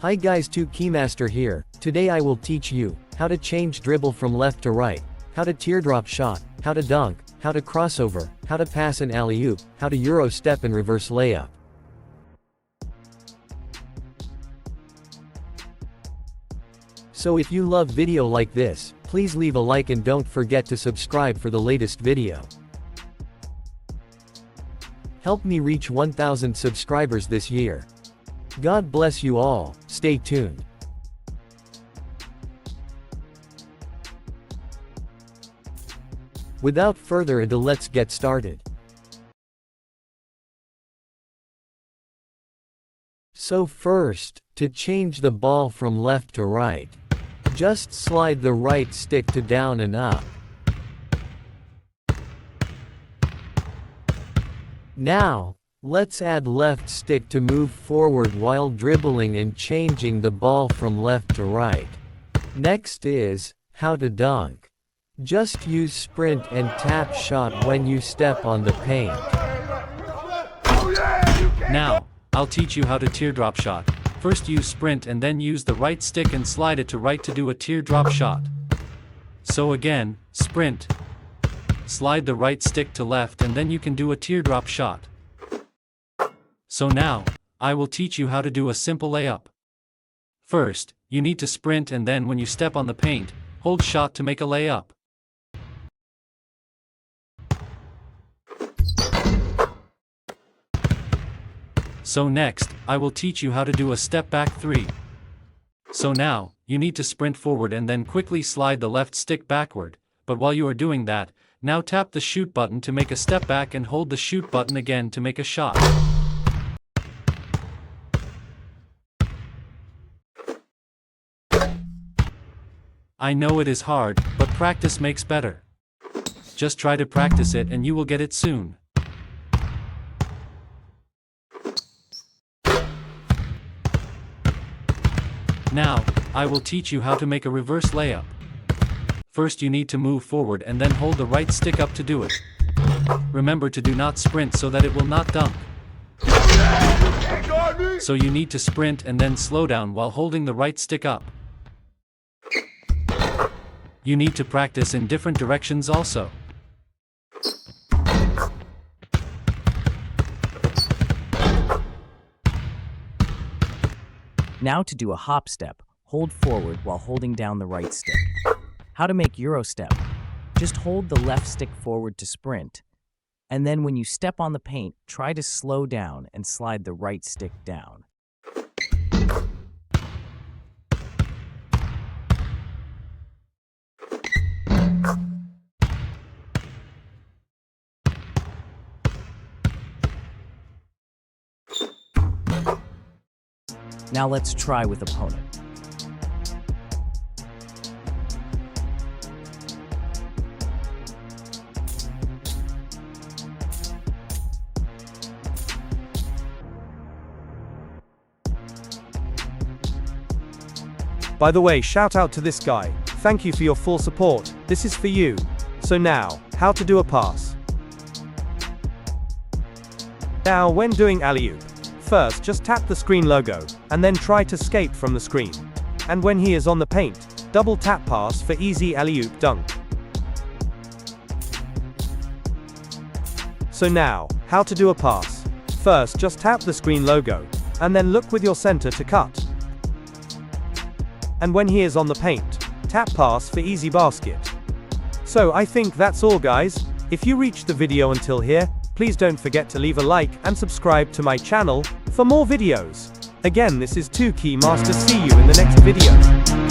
Hi guys, 2Keymaster here. Today I will teach you how to change dribble from left to right, how to teardrop shot, how to dunk, how to crossover, how to pass an alley-oop, how to Euro step and reverse layup. So if you love video like this, please leave a like and don't forget to subscribe for the latest video. Help me reach 1,000 subscribers this year. God bless you all, stay tuned. Without further ado, let's get started. So first, to change the ball from left to right, just slide the right stick to down and up. Now, let's add left stick to move forward while dribbling and changing the ball from left to right. Next is, how to dunk. Just use sprint and tap shot when you step on the paint. Now, I'll teach you how to teardrop shot. First use sprint and then use the right stick and slide it to right to do a teardrop shot. So again, sprint. Slide the right stick to left and then you can do a teardrop shot. So now, I will teach you how to do a simple layup. First, you need to sprint and then when you step on the paint, hold shot to make a layup. So next, I will teach you how to do a step back 3. So now, you need to sprint forward and then quickly slide the left stick backward, but while you are doing that, now tap the shoot button to make a step back and hold the shoot button again to make a shot. I know it is hard, but practice makes better. Just try to practice it and you will get it soon. Now, I will teach you how to make a reverse layup. First you need to move forward and then hold the right stick up to do it. Remember to do not sprint so that it will not dunk. So you need to sprint and then slow down while holding the right stick up. You need to practice in different directions also. Now to do a hop step, hold forward while holding down the right stick. How to make Euro step. Just hold the left stick forward to sprint, and then when you step on the paint, try to slow down and slide the right stick down. Now let's try with opponent. By the way, shout out to this guy. Thank you for your full support. This is for you. So now, how to do a pass. Now, when doing alley-oop, first just tap the screen logo, and then try to skate from the screen. And when he is on the paint, double tap pass for easy alley-oop dunk. So now, how to do a pass. First just tap the screen logo, and then look with your center to cut. And when he is on the paint, tap pass for easy basket. So I think that's all guys. If you reached the video until here, please don't forget to leave a like and subscribe to my channel for more videos. Again, this is 2Keymaster. See you in the next video.